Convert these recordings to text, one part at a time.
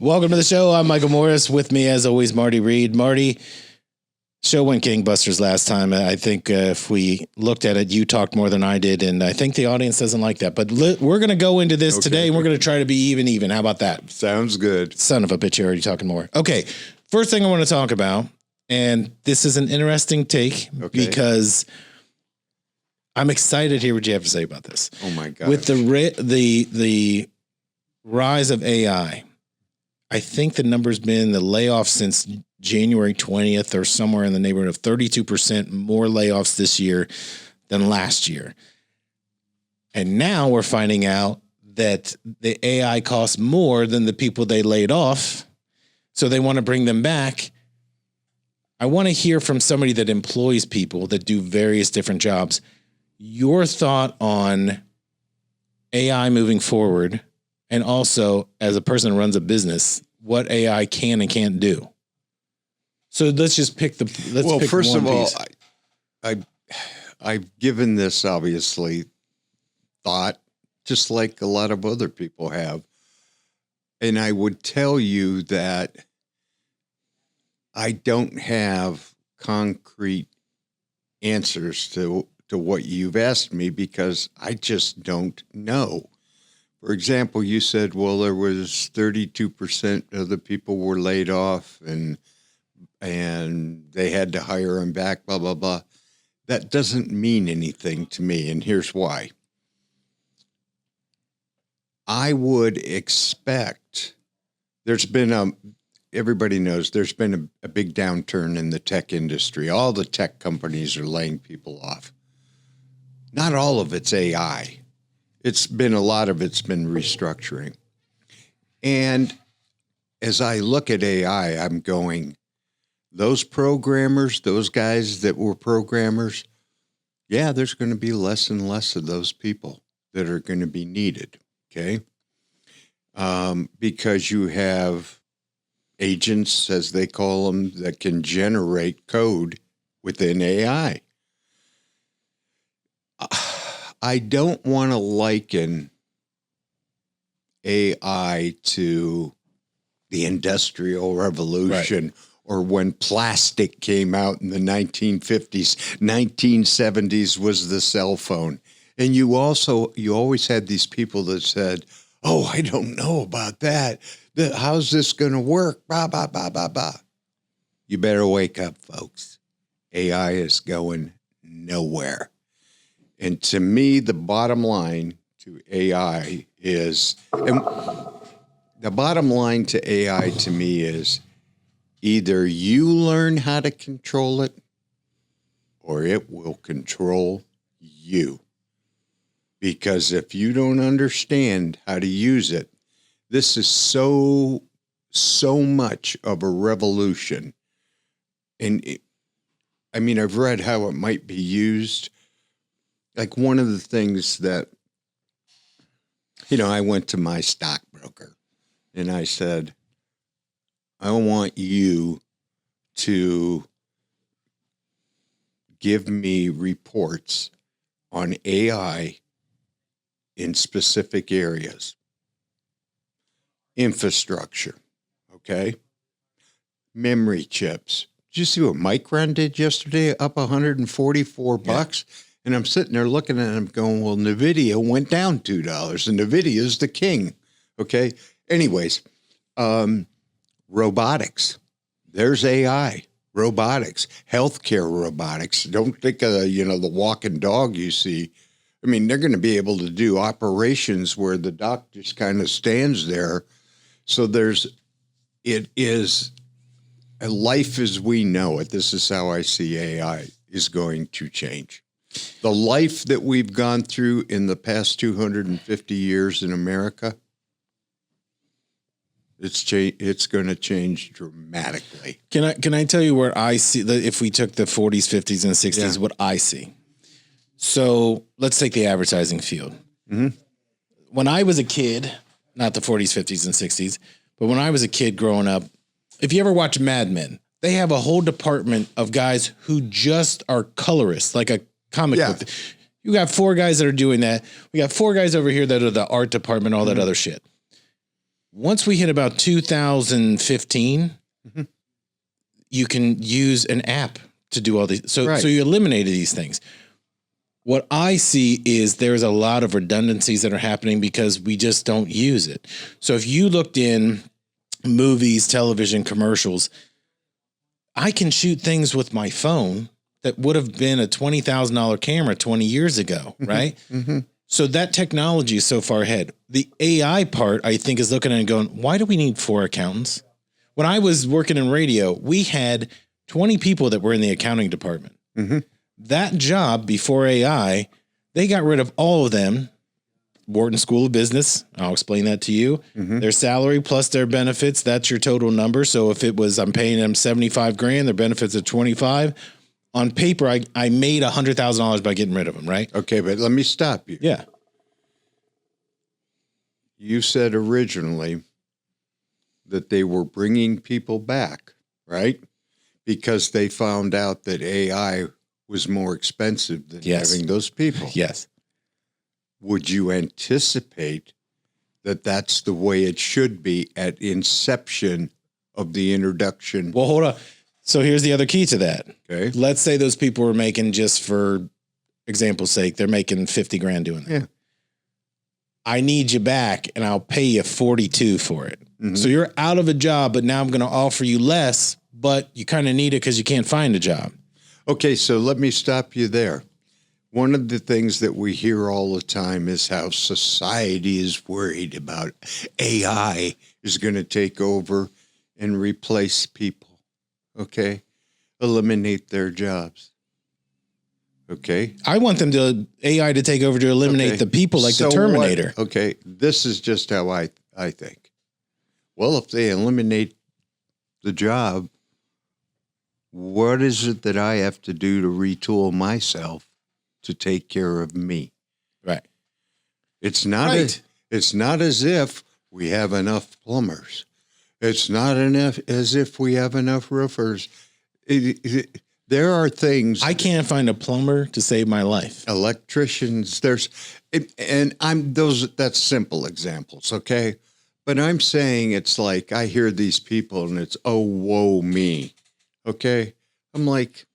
Welcome to the show. I'm Michael Morris. With me, as always, Marty Reid. Marty, show went gangbusters last time. I think if we looked at it, you talked more than I did, and I think the audience doesn't like that. But we're going to go into this today, and we're going to try to be even. How about that? Sounds good. Son of a bitch, you're already talking more. Okay, first thing I want to talk about, and this is an interesting take because I'm excited to hear what you have to say about this. Oh, my God. With the rise of AI, I think the number's been the layoffs since January 20th or somewhere in the neighborhood of 32% more layoffs this year than last year. And now we're finding out that the AI costs more than the people they laid off. So they want to bring them back. I want to hear from somebody that employs people that do various different jobs. Your thought on AI moving forward, and also as a person who runs a business, what AI can and can't do. So let's just pick first of all, piece. I've given this obviously thought, just like a lot of other people have. And I would tell you that I don't have concrete answers to what you've asked me because I just don't know. For example, you said, well, there was 32% of the people were laid off and they had to hire them back, blah, blah, blah. That doesn't mean anything to me, and here's why. I would expect everybody knows there's been a big downturn in the tech industry. All the tech companies are laying people off. Not all of it's AI. A lot of it's been restructuring. And as I look at AI, I'm going, those programmers, those guys that were programmers, yeah, there's going to be less and less of those people that are going to be needed, okay? Because you have agents, as they call them, that can generate code within AI. I don't want to liken AI to the Industrial Revolution or when plastic came out in the 1950s. 1970s was the cell phone. And you always had these people that said, oh, I don't know about that. How's this going to work? Blah, blah, blah, blah, blah. You better wake up, folks. AI is going nowhere. And to me, the bottom line to AI is, either you learn how to control it or it will control you. Because if you don't understand how to use it, this is so much of a revolution. And I've read how it might be used. Like one of the things that, I went to my stockbroker and I said, I want you to give me reports on AI in specific areas. Infrastructure, okay? Memory chips. Did you see what Micron did yesterday? Up $144. And I'm sitting there looking at him going, well, NVIDIA went down $2 and NVIDIA's the king. Okay. Anyways, robotics. There's AI, robotics, healthcare robotics. Don't think of, the walking dog you see. They're going to be able to do operations where the doc just kind of stands there. So it is a life as we know it. This is how I see AI is going to change. The life that we've gone through in the past 250 years in America, it's going to change dramatically. Can I tell you where I see if we took the 40s, 50s, and 60s, what I see? So let's take the advertising field. Mm-hmm. When I was a kid, not the 40s, 50s, and 60s, but when I was a kid growing up, if you ever watch Mad Men, they have a whole department of guys who just are colorists, like a comic book. You got 4 guys that are doing that. We got 4 guys over here that are the art department, all that other shit. Once we hit about 2015, you can use an app to do all these. So you eliminated these things. What I see is there's a lot of redundancies that are happening because we just don't use it. So if you looked in movies, television, commercials, I can shoot things with my phone that would have been a $20,000 camera 20 years ago, right? So that technology is so far ahead. The AI part, I think, is looking at it and going, why do we need 4 accountants? When I was working in radio, we had 20 people that were in the accounting department. That job before AI, they got rid of all of them. Wharton School of Business, I'll explain that to you. Their salary plus their benefits, that's your total number. So if it was, I'm paying them 75 grand, their benefits are 25. On paper, I made $100,000 by getting rid of them, right? Okay, but let me stop you. Yeah. You said originally that they were bringing people back, right? Because they found out that AI was more expensive than having those people. Yes. Would you anticipate that that's the way it should be at inception of the introduction? Well, hold on. So here's the other key to that. Okay. Let's say those people were making, just for example's sake, they're making 50 grand doing that. Yeah. I need you back and I'll pay you 42 for it. So you're out of a job, but now I'm going to offer you less, but you kind of need it because you can't find a job. Okay, so let me stop you there. One of the things that we hear all the time is how society is worried about AI is going to take over and replace people. Okay? Eliminate their jobs. Okay? I want them to AI to take over to eliminate the people like the Terminator. Okay, this is just how I think. Well, if they eliminate the job, what is it that I have to do to retool myself to take care of me? Right. It's not it's not as if we have enough plumbers. It's not enough as if we have enough roofers. There are things. I can't find a plumber to save my life. Electricians, that's simple examples, okay? But I'm saying it's like I hear these people and it's, oh, woe me, okay? I'm like,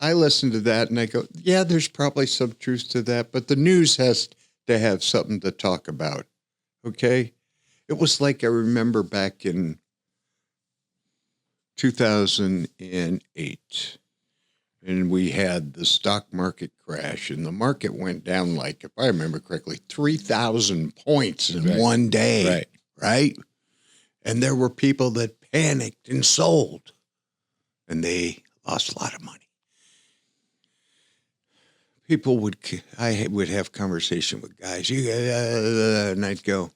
I listen to that and I go, yeah, there's probably some truth to that, but the news has to have something to talk about, okay? It was like I remember back in 2008, and we had the stock market crash, and the market went down, like, if I remember correctly, 3,000 points in one day, right? And there were people that panicked and sold, and they lost a lot of money. I would have conversation with guys, and I'd go,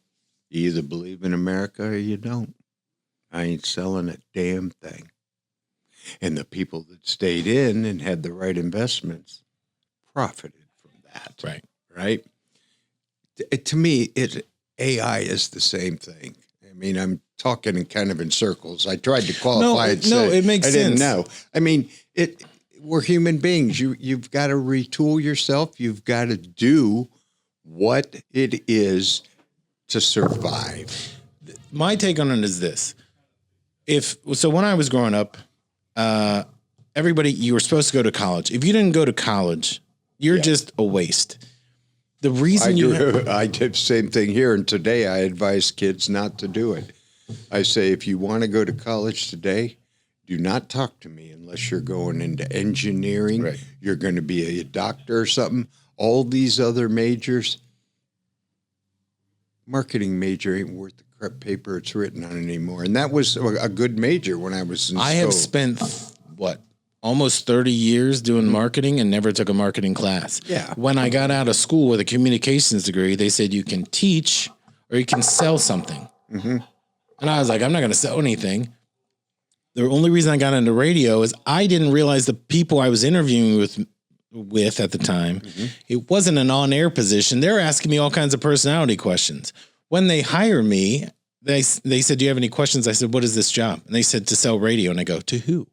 you either believe in America or you don't. I ain't selling a damn thing. And the people that stayed in and had the right investments profited from that. Right? To me, AI is the same thing. I mean, I'm talking in circles. I tried to qualify it. No, it makes sense. I didn't know. I mean, we're human beings. You've got to retool yourself. You've got to do what it is to survive. My take on it is this. When I was growing up, you were supposed to go to college. If you didn't go to college, you're just a waste. The reason I did the same thing here, and today I advise kids not to do it. I say, if you want to go to college today, do not talk to me unless you're going into engineering. Right. You're going to be a doctor or something. All these other majors, marketing major ain't worth the crap paper it's written on anymore. And that was a good major when I was in school. I have spent, almost 30 years doing marketing and never took a marketing class. Yeah. When I got out of school with a communications degree, they said you can teach or you can sell something. And I was like, I'm not going to sell anything. The only reason I got into radio is I didn't realize the people I was interviewing with at the time, it wasn't an on-air position. They were asking me all kinds of personality questions. When they hire me, they said, do you have any questions? I said, what is this job? And they said, to sell radio. And I go, to who?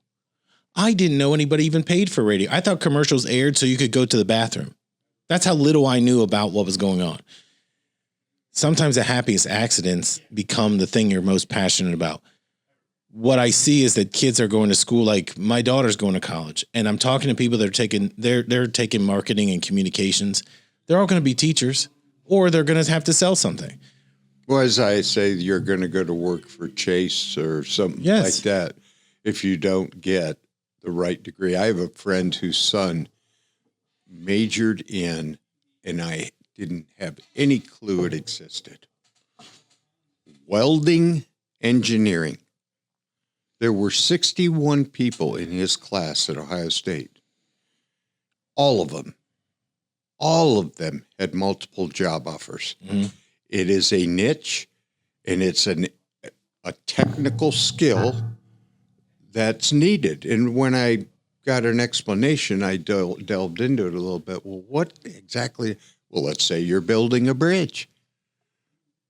I didn't know anybody even paid for radio. I thought commercials aired so you could go to the bathroom. That's how little I knew about what was going on. sometimes the happiest accidents become the thing you're most passionate about. What I see is that kids are going to school, like my daughter's going to college, and I'm talking to people that are taking, they're taking marketing and communications. They're all going to be teachers, or they're going to have to sell something. Well, as I say, you're going to go to work for Chase or something like that if you don't get the right degree. I have a friend whose son majored in, and I didn't have any clue it existed, welding engineering. There were 61 people in his class at Ohio State. All of them had multiple job offers. Mm-hmm. It is a niche, and it's a technical skill that's needed. And when I got an explanation, I delved into it a little bit. Well, what exactly? Well, let's say you're building a bridge.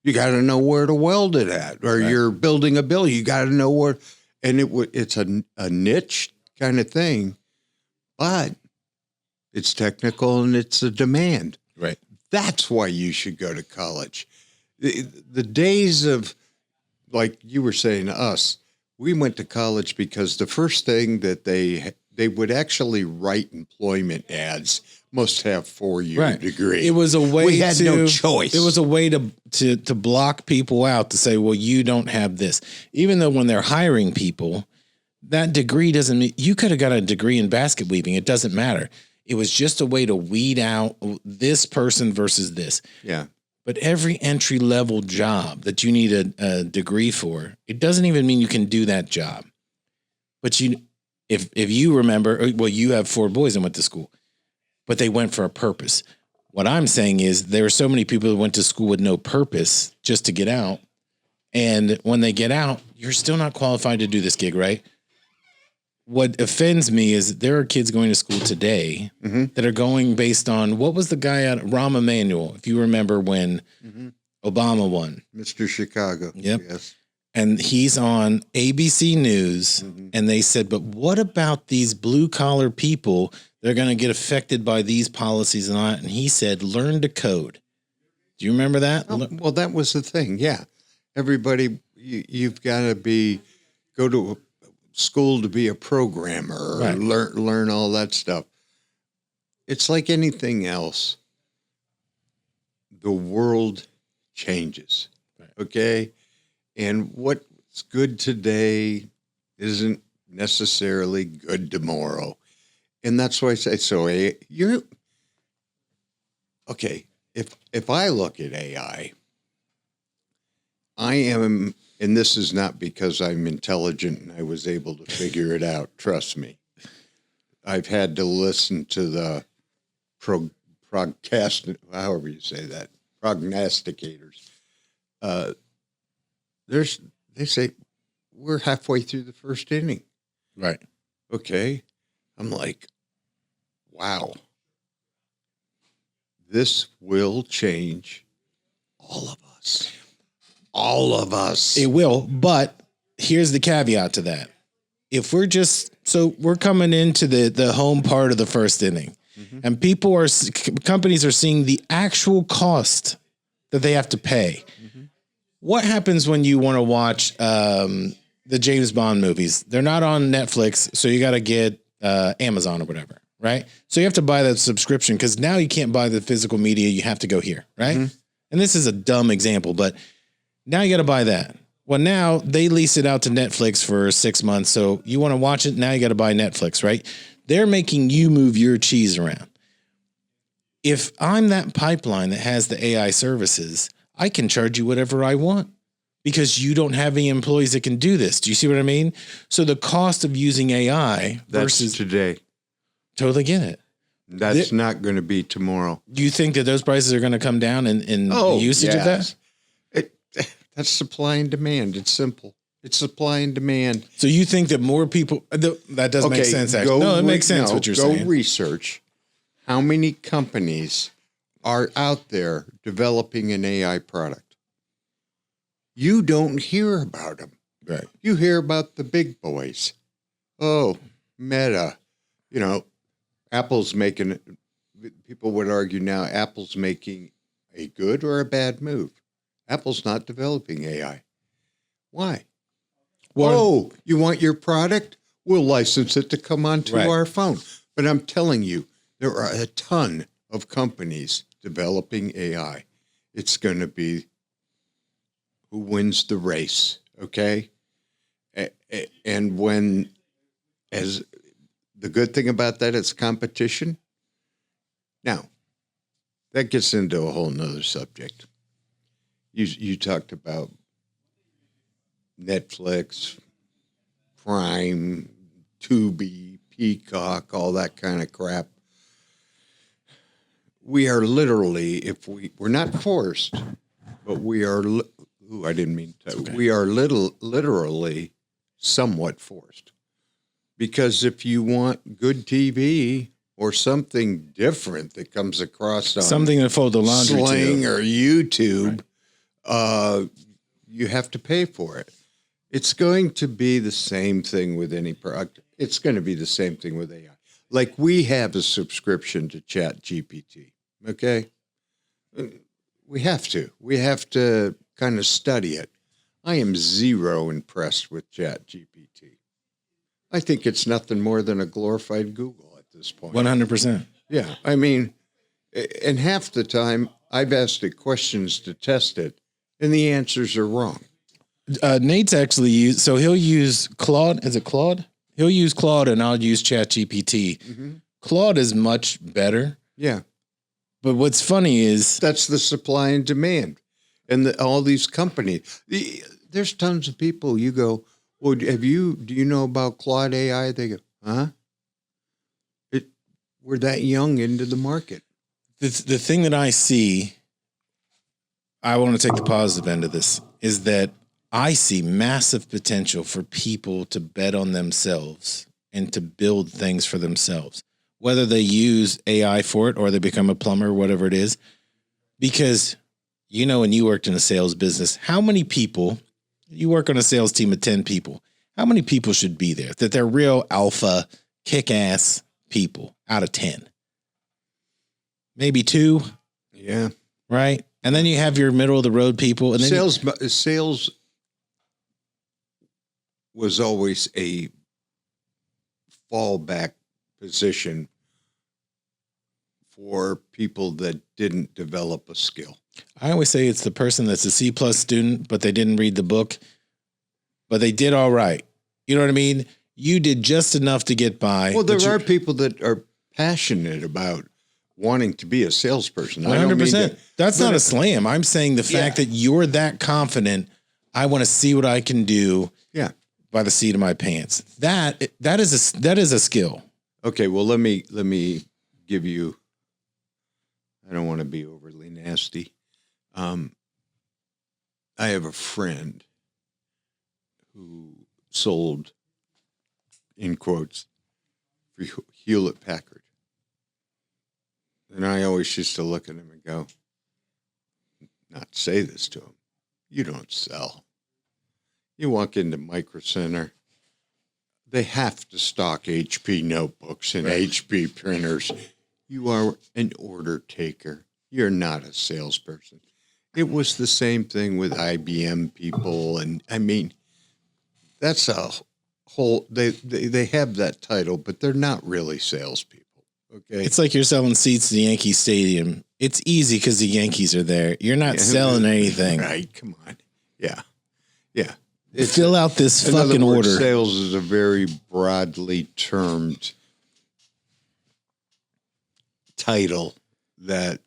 You got to know where to weld it at. Or you're building a building. You got to know where. And it's a niche kind of thing, but it's technical and it's a demand. Right. That's why you should go to college. The days of, like you were saying to us, we went to college because the first thing that they would actually write employment ads must have 4-year degree. It was a way we had no choice. It was a way to block people out, to say, well, you don't have this. Even though when they're hiring people, that degree doesn't mean you could have got a degree in basket weaving. It doesn't matter. It was just a way to weed out this person versus this. Yeah. But every entry level job that you need a degree for, it doesn't even mean you can do that job. But if you remember, well, you have 4 boys and went to school, but they went for a purpose. What I'm saying is there are so many people who went to school with no purpose just to get out. And when they get out, you're still not qualified to do this gig, right? What offends me is there are kids going to school today that are going based on, what was the guy at Rahm Emanuel, if you remember when Obama won? Mr. Chicago. Yep. Yes. And he's on ABC News, and they said, but what about these blue collar people? They're going to get affected by these policies and all that. And he said, learn to code. Do you remember that? Oh, well, that was the thing. Yeah. Everybody, you've got to go to a school to be a programmer or learn all that stuff. It's like anything else. The world changes. Okay. And what's good today isn't necessarily good tomorrow. And that's why I say, so okay, if I look at AI, I am, and this is not because I'm intelligent and I was able to figure it out, trust me. I've had to listen to the however you say that, prognosticators. They say we're halfway through the first inning. Right. Okay. I'm like, wow. This will change all of us. All of us. It will, but here's the caveat to that. If we're coming into the home part of the first inning, and companies are seeing the actual cost that they have to pay. What happens when you want to watch the James Bond movies? They're not on Netflix, so you got to get Amazon or whatever, right? So you have to buy that subscription because now you can't buy the physical media. You have to go here, right? And this is a dumb example, but now you got to buy that. Well, now they lease it out to Netflix for 6 months. So you want to watch it, now you got to buy Netflix, right? They're making you move your cheese around. If I'm that pipeline that has the AI services, I can charge you whatever I want because you don't have any employees that can do this. Do you see what I mean? So the cost of using AI versus today. Totally get it. That's not going to be tomorrow. Do you think that those prices are going to come down in the usage of that? That's supply and demand. It's simple. It's supply and demand. So you think that more people, that doesn't make sense. Actually. No, it makes sense what you're saying. Go research how many companies are out there developing an AI product. You don't hear about them. Right. You hear about the big boys. Oh, Meta. Apple's making, people would argue now, Apple's making a good or a bad move. Apple's not developing AI. Why? Well, You want your product? We'll license it to come onto Right. our phone. But I'm telling you, there are a ton of companies developing AI. It's going to be who wins the race, okay? And as the good thing about that, it's competition. Now, that gets into a whole nother subject. You talked about Netflix, Prime, Tubi, Peacock, all that kind of crap. We are literally, if we're not forced, but we are, I didn't mean to, Okay. we are literally somewhat forced. Because if you want good TV or something different that comes across on something to fold the laundry Sling to. or YouTube, you have to pay for it. It's going to be the same thing with any product. It's going to be the same thing with AI. Like we have a subscription to Chat GPT, okay? We have to. We have to kind of study it. I am zero impressed with Chat GPT. I think it's nothing more than a glorified Google at this point. 100%. Yeah, I mean, and half the time I've asked it questions to test it, and the answers are wrong. Nate's actually he'll use Claude. Is it Claude? He'll use Claude and I'll use ChatGPT. Mm-hmm. Claude is much better. Yeah, But what's funny is that's the supply and demand, and all these companies. There's tons of people. You go, well, do you know about Claude AI? They go, huh? We're that young into the market. the thing that I see, I want to take the positive end of this, is that I see massive potential for people to bet on themselves and to build things for themselves, whether they use AI for it or they become a plumber, whatever it is. Because, when you worked in a sales business, how many people, you work on a sales team of 10 people, how many people should be there that they're real alpha, kick-ass people out of 10? Maybe 2, Yeah, right? And then you have your middle of the road people. And then sales was always a fallback position for people that didn't develop a skill. I always say it's the person that's a C+ student, but they didn't read the book, but they did all right. You know what I mean? You did just enough to get by. Well, there are people that are passionate about wanting to be a salesperson. 100%. That's not a slam. I'm saying the fact that you're that confident, I want to see what I can do. Yeah. By the seat of my pants. That is a skill. Okay, well let me give you, I don't want to be overly nasty. I have a friend who sold, in quotes, for Hewlett Packard. And I always used to look at him and go, not say this to him, you don't sell. You walk into Micro Center, they have to stock HP notebooks and HP printers. You are an order taker. You're not a salesperson. It was the same thing with IBM people. And I mean, that's a whole, they have that title, but they're not really salespeople. Okay. It's like you're selling seats to the Yankee Stadium. It's easy because the Yankees are there. You're not selling anything. Right. Come on. Yeah. Yeah. Fill out this in fucking other words, order. Sales is a very broadly termed title that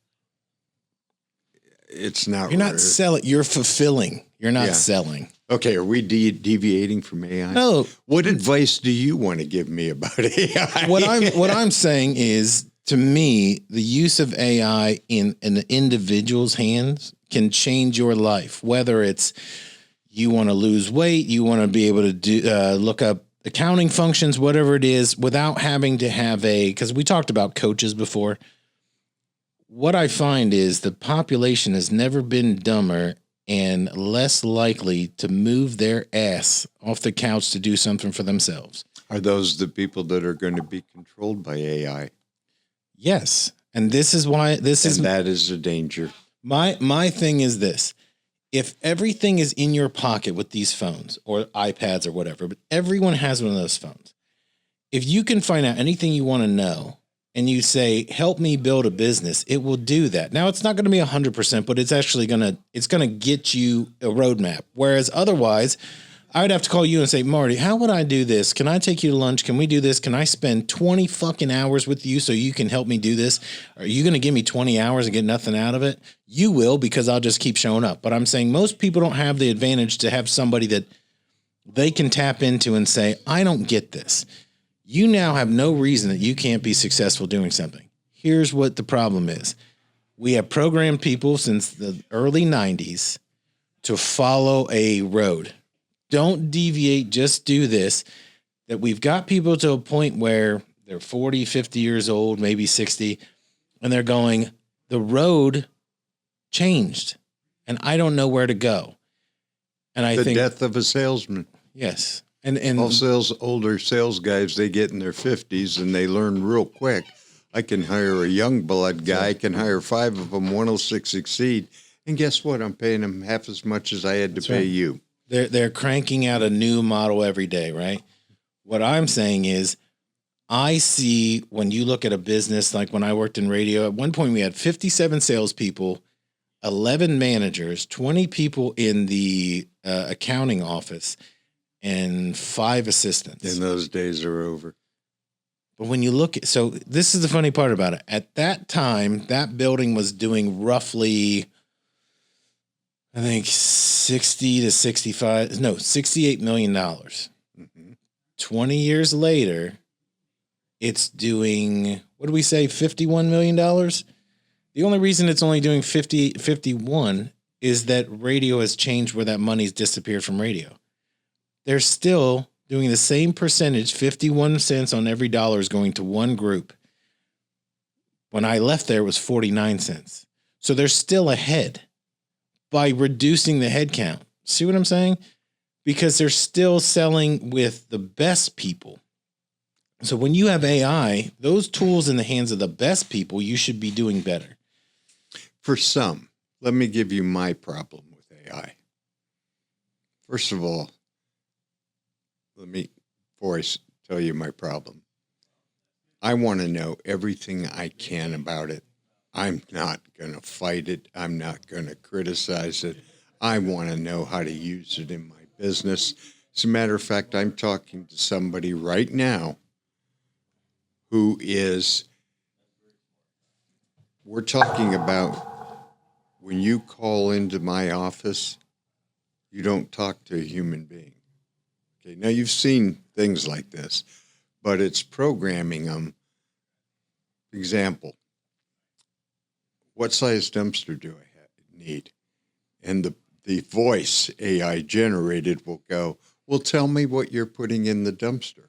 it's not. You're not selling. You're fulfilling. You're not selling. Okay, are we deviating from AI? No. What advice do you want to give me about AI? What I'm saying is, to me, the use of AI in an individual's hands can change your life. Whether it's you want to lose weight, you want to be able to do look up accounting functions, whatever it is, without having to have because we talked about coaches before. What I find is the population has never been dumber and less likely to move their ass off the couch to do something for themselves. Are those the people that are going to be controlled by AI? Yes. And this is why that is a danger. My thing is this. if everything is in your pocket with these phones or iPads or whatever, but everyone has one of those phones. If you can find out anything you want to know and you say, help me build a business, it will do that. Now it's not going to be 100%, but it's actually going to get you a roadmap. Whereas otherwise I would have to call you and say, Marty, how would I do this? Can I take you to lunch? Can we do this? Can I spend 20 fucking hours with you so you can help me do this? Are you going to give me 20 hours and get nothing out of it? You will, because I'll just keep showing up. But I'm saying most people don't have the advantage to have somebody that they can tap into and say, I don't get this. You now have no reason that you can't be successful doing something. Here's what the problem is. We have programmed people since the early 90s to follow a road. Don't deviate, just do this. That we've got people to a point where they're 40, 50 years old, maybe 60, and they're going, the road changed and I don't know where to go. And I think the death of a salesman. Yes. And older sales guys, they get in their 50s and they learn real quick. I can hire a young blood guy. I can hire 5 of them. One will succeed. And guess what? I'm paying them half as much as I had to pay you. They're cranking out a new model every day, right? What I'm saying is, I see when you look at a business, like when I worked in radio, at one point we had 57 salespeople, 11 managers, 20 people in the accounting office, and 5 assistants. And those days are over. But when you look at, so this is the funny part about it. At that time, that building was doing roughly, I think $68 million. Mm-hmm. 20 years later, it's doing, what do we say, $51 million? The only reason it's only doing 51 is that radio has changed where that money's disappeared from radio. They're still doing the same percentage, 51 cents on every dollar is going to one group. When I left there, it was 49 cents. So they're still ahead by reducing the head count. See what I'm saying? Because they're still selling with the best people. So when you have AI, those tools in the hands of the best people, you should be doing better. For some, let me give you my problem with AI. First of all, before I tell you my problem, I want to know everything I can about it. I'm not going to fight it. I'm not going to criticize it. I want to know how to use it in my business. As a matter of fact, I'm talking to somebody right now who is, we're talking about when you call into my office, you don't talk to a human being. Okay, now you've seen things like this, but it's programming them. Example, what size dumpster do I need? And the voice AI generated will go, well, tell me what you're putting in the dumpster.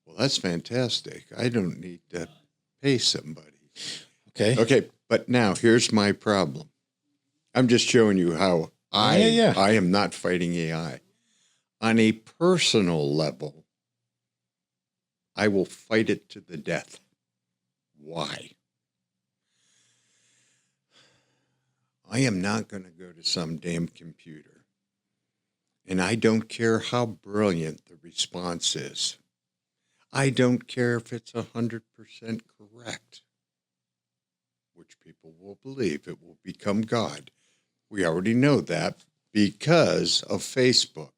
Well, that's fantastic. I don't need to pay somebody. Okay, but now here's my problem. I'm just showing you how I am not fighting AI. On a personal level, I will fight it to the death. Why? I am not going to go to some damn computer, and I don't care how brilliant the response is. I don't care if it's 100% correct, which people will believe. It will become God. We already know that because of Facebook.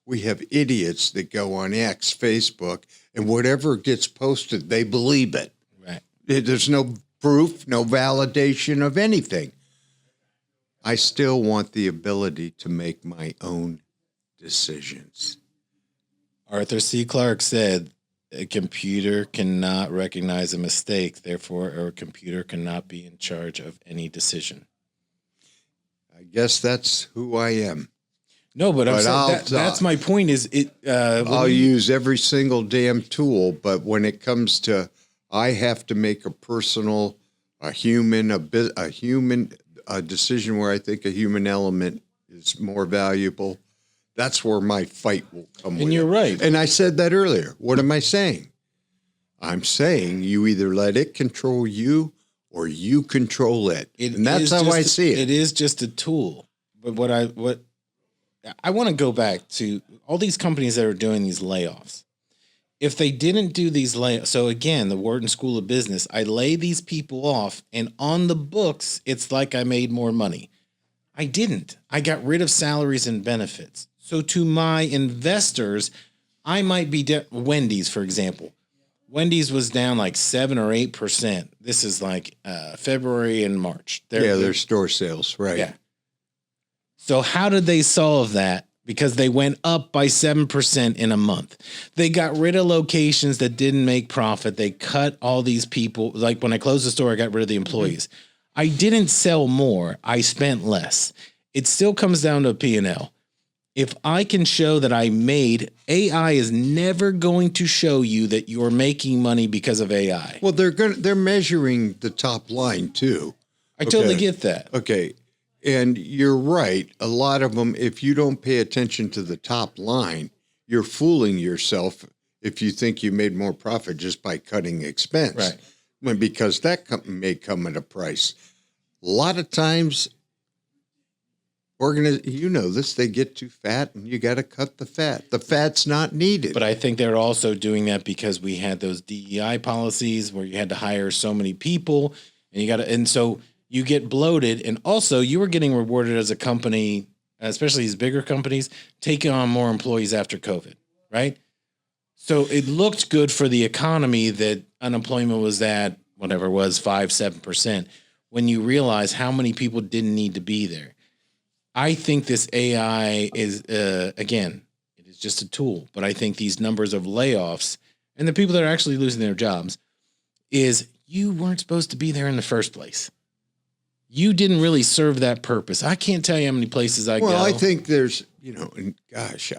We have idiots that go on X, Facebook, and whatever gets posted, they believe it. Right. There's no proof, no validation of anything. I still want the ability to make my own decisions. Arthur C. Clarke said, a computer cannot recognize a mistake, therefore a computer cannot be in charge of any decision. I guess that's who I am. No, but I'm saying that's my point. Is it? I'll use every single damn tool, but when it comes to, I have to make a personal, a decision where I think a human element is more valuable. That's where my fight will come. And you're right. And I said that earlier. What am I saying? I'm saying you either let it control you or you control it. And that's how I see it. It is just a tool. But what I want to go back to all these companies that are doing these layoffs. If they didn't do these layoffs, so again, the Wharton School of Business, I lay these people off, and on the books, it's like I made more money. I didn't. I got rid of salaries and benefits. So to my investors, I might be Wendy's, for example. Wendy's was down like 7 or 8%. This is like February and March. Their store sales, right? Yeah. So how did they solve that? Because they went up by 7% in a month. They got rid of locations that didn't make profit. They cut all these people. Like when I closed the store, I got rid of the employees. I didn't sell more. I spent less. It still comes down to a P&L. If I can show that I made, AI is never going to show you that you're making money because of AI. Well, they're measuring the top line too. I totally get that. Okay. And you're right. A lot of them, if you don't pay attention to the top line, you're fooling yourself if you think you made more profit just by cutting expense. Right. Because that may come at a price. A lot of times, you know this, they get too fat and you got to cut the fat. The fat's not needed. But I think they're also doing that because we had those DEI policies where you had to hire so many people and so you get bloated. And also you were getting rewarded as a company, especially these bigger companies, taking on more employees after COVID, right? So it looked good for the economy that unemployment was at whatever it was, 5-7%, when you realize how many people didn't need to be there. I think this AI is, again, it is just a tool, but I think these numbers of layoffs and the people that are actually losing their jobs is you weren't supposed to be there in the first place. You didn't really serve that purpose. I can't tell you how many places I go. Well, I think there's, and gosh,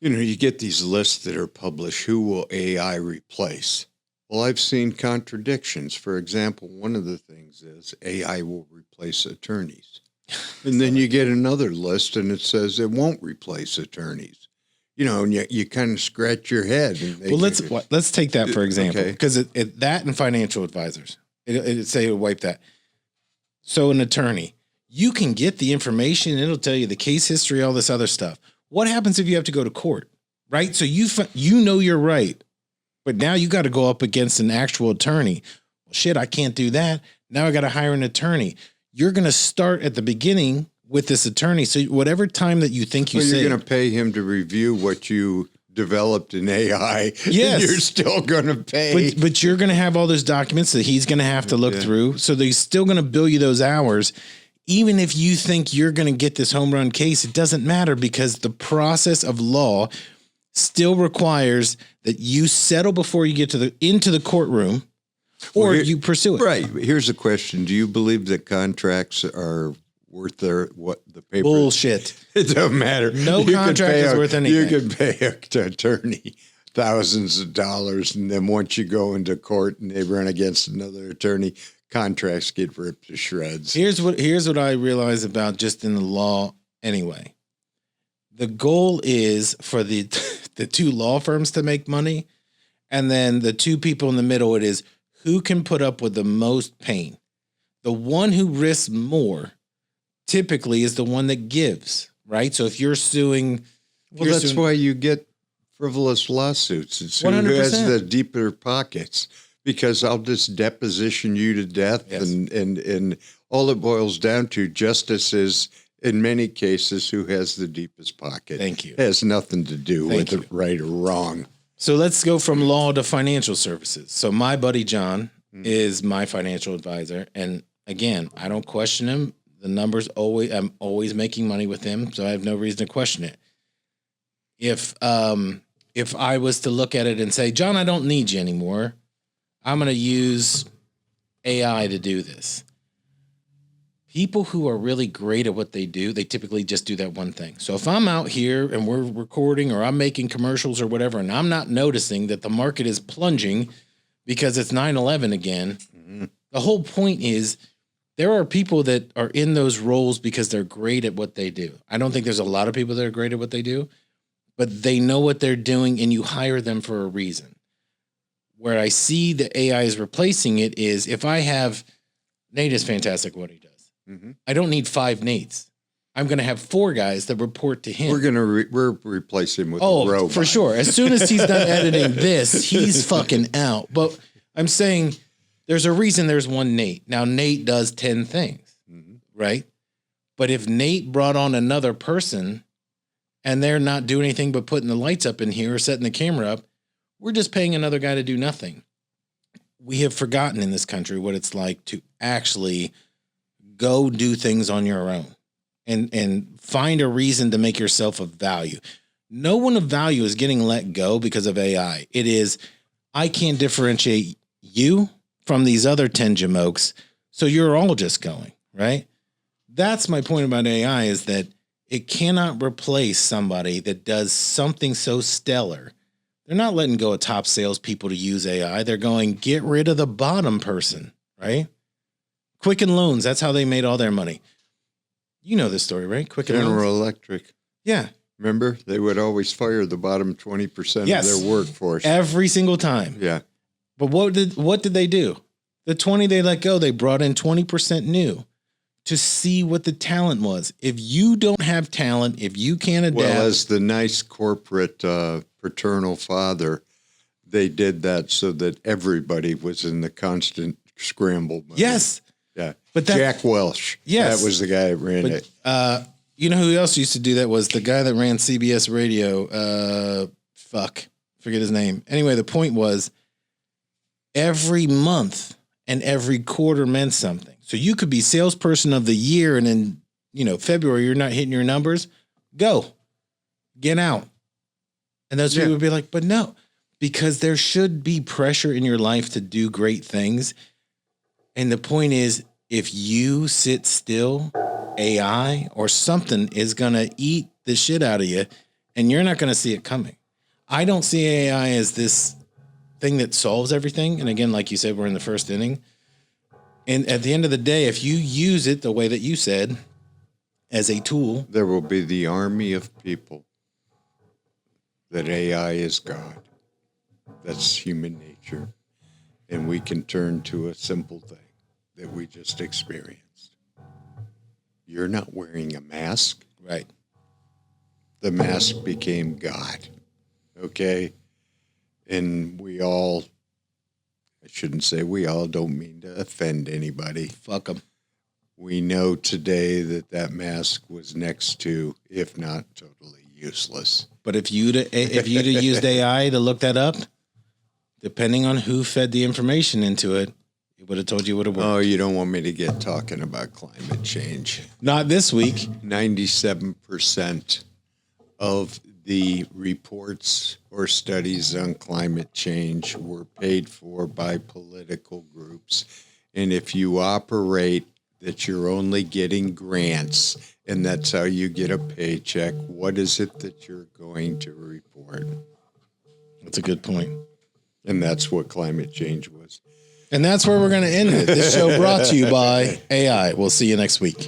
you get these lists that are published, who will AI replace? Well, I've seen contradictions. For example, one of the things is AI will replace attorneys. And then you get another list and it says it won't replace attorneys. And you kind of scratch your head. Well, let's take that for example, because that and financial advisors, it say it'll wipe that. So an attorney, you can get the information. It'll tell you the case history, all this other stuff. What happens if you have to go to court, right? So you know you're right, but now you got to go up against an actual attorney. Well, shit, I can't do that. Now I got to hire an attorney. You're going to start at the beginning with this attorney. So whatever time that you think you're going to pay him to review what you developed in AI. Yes. You're still going to pay. But you're going to have all those documents that he's going to have to look through. So he's still going to bill you those hours. Even if you think you're going to get this home run case, it doesn't matter because the process of law still requires that you settle before you get into the courtroom or you pursue it. Right. Here's a question. Do you believe that contracts are worth the paper? Bullshit. It doesn't matter. No contract is worth anything. You can pay an attorney thousands of dollars, and then once you go into court and they run against another attorney, contracts get ripped to shreds. Here's what I realize about just in the law anyway. The goal is for the two law firms to make money, and then the two people in the middle, it is who can put up with the most pain. The one who risks more typically is the one that gives, right? So if you're suing... That's why you get frivolous lawsuits. It's 100%. Who has the deeper pockets. Because I'll just deposition you to death, yes. and all it boils down to, justice is, in many cases, who has the deepest pocket. Thank you. It has nothing to do with it right or wrong. So let's go from law to financial services. So my buddy John is my financial advisor, and again, I don't question him. The numbers I'm always making money with him, so I have no reason to question it. If I was to look at it and say, John, I don't need you anymore, I'm going to use AI to do this. People who are really great at what they do, they typically just do that one thing. So if I'm out here and we're recording or I'm making commercials or whatever, and I'm not noticing that the market is plunging because it's 9/11 again, the whole point is there are people that are in those roles because they're great at what they do. I don't think there's a lot of people that are great at what they do, but they know what they're doing and you hire them for a reason. Where I see the AI is replacing it is if I have, Nate is fantastic at what he does. I don't need 5 Nates. I'm going to have 4 guys that report to him. We're going to we're replacing him with a robot. For sure. As soon as he's done editing this, he's fucking out. But I'm saying there's a reason there's one Nate. Now, Nate does 10 things, right? But if Nate brought on another person and they're not doing anything but putting the lights up in here or setting the camera up, we're just paying another guy to do nothing. We have forgotten in this country what it's like to actually go do things on your own. And find a reason to make yourself of value. No one of value is getting let go because of AI. It is, I can't differentiate you from these other 10 jamokes, so you're all just going, right? That's my point about AI, is that it cannot replace somebody that does something so stellar. They're not letting go of top salespeople to use AI. They're going, get rid of the bottom person, right? Quicken Loans, that's how they made all their money. You know this story, right? Quicken Loans. General Electric. Yeah. Remember? They would always fire the bottom 20% of their workforce. Every single time. Yeah. But what did they do? The 20 they let go, they brought in 20% new to see what the talent was. If you don't have talent, if you can't adapt. Well, as the nice corporate paternal father, they did that so that everybody was in the constant scramble mode. Yes. Yeah. But Jack Welch. Yes. That was the guy that ran it. You know who else used to do that? Was the guy that ran CBS Radio. Forget his name. Anyway, the point was every month and every quarter meant something. So you could be salesperson of the year, and in February you're not hitting your numbers. Go, get out. And those people would be like, but no, because there should be pressure in your life to do great things. And the point is, if you sit still, AI or something is going to eat the shit out of you, and you're not going to see it coming. I don't see AI as this thing that solves everything. And again, like you said, we're in the first inning. And at the end of the day, if you use it the way that you said, as a tool, there will be the army of people that AI is God. That's human nature. And we can turn to a simple thing that we just experienced. You're not wearing a mask. Right. The mask became God. Okay? And we all, I shouldn't say we all, don't mean to offend anybody. Fuck them. We know today that mask was next to, if not totally useless. But if you'd used AI to look that up, depending on who fed the information into it, it would have told you what it was. Oh, you don't want me to get talking about climate change. Not this week. 97% of the reports or studies on climate change were paid for by political groups. And if you operate that you're only getting grants and that's how you get a paycheck, what is it that you're going to report? That's a good point. And that's what climate change was. And that's where we're going to end it. This show brought to you by AI. We'll see you next week.